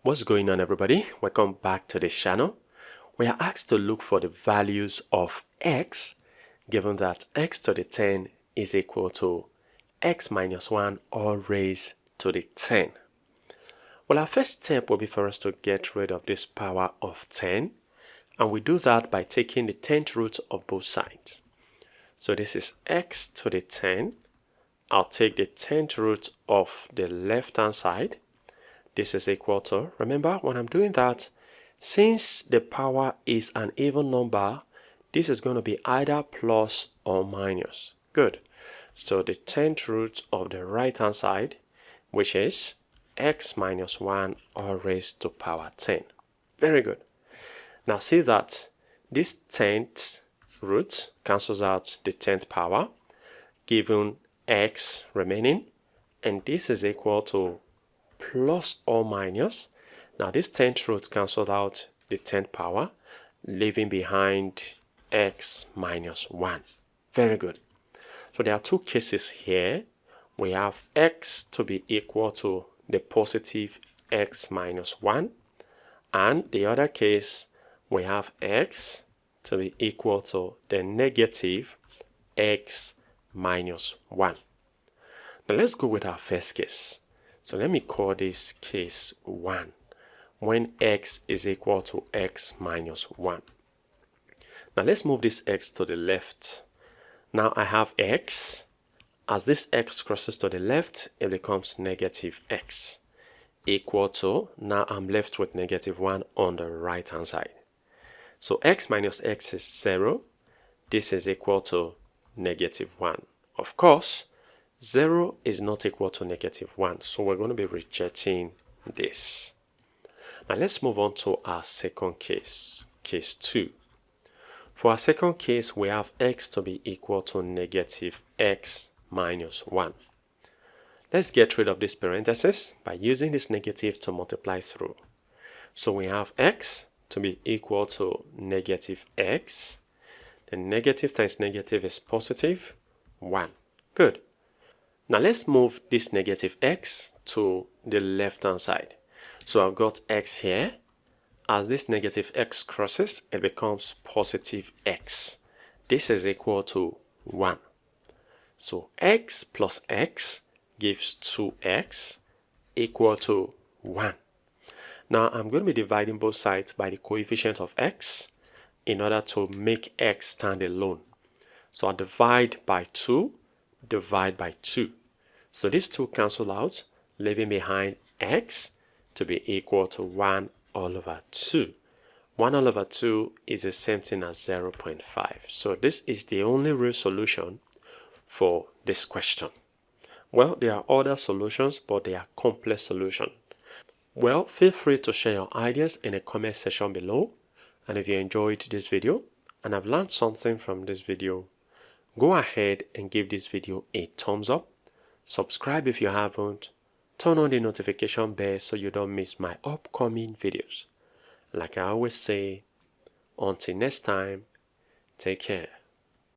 What's going on, everybody? Welcome back to this channel. We are asked to look for the values of x given that x to the 10 is equal to x minus 1 all raised to the 10. Well, our first step will be for us to get rid of this power of 10, and we do that by taking the 10th root of both sides. So this is x to the 10. I'll take the 10th root of the left hand side. This is equal to, remember when I'm doing that, since the power is an even number, this is going to be either plus or minus. Good. So the 10th root of the right hand side, which is x minus 1 all raised to power 10. Very good. Now see that this 10th root cancels out the 10th power, giving x remaining, and this is equal to plus or minus. Now this 10th root cancelled out the 10th power, leaving behind x minus 1. Very good. So there are two cases here. We have x to be equal to the positive x minus 1, and the other case we have x to be equal to the negative x minus 1. Now let's go with our first case. So let me call this case 1, when x is equal to x minus 1. Now let's move this x to the left. Now I have x. As this x crosses to the left, it becomes negative x, equal to, now I'm left with negative 1 on the right hand side. So x minus x is 0. This is equal to negative 1. Of course, 0 is not equal to negative 1, so we're going to be rejecting this. Now let's move on to our second case, case 2. For our second case, we have x to be equal to negative x minus 1. Let's get rid of this parenthesis by using this negative to multiply through. So we have x to be equal to negative x. The negative times negative is positive 1. Good. Now let's move this negative x to the left hand side. So I've got x here. As this negative x crosses, it becomes positive x. This is equal to 1. So x plus x gives 2x equal to 1. Now I'm going to be dividing both sides by the coefficient of x in order to make x stand alone. So I divide by 2, divide by 2. So these two cancel out, leaving behind x to be equal to 1 all over 2. 1 all over 2 is the same thing as 0.5. So this is the only real solution for this question. Well, there are other solutions, but they are complex solutions. Well, feel free to share your ideas in the comment section below. And if you enjoyed this video and have learned something from this video, go ahead and give this video a thumbs up. Subscribe if you haven't. Turn on the notification bell so you don't miss my upcoming videos. Like I always say, until next time, take care.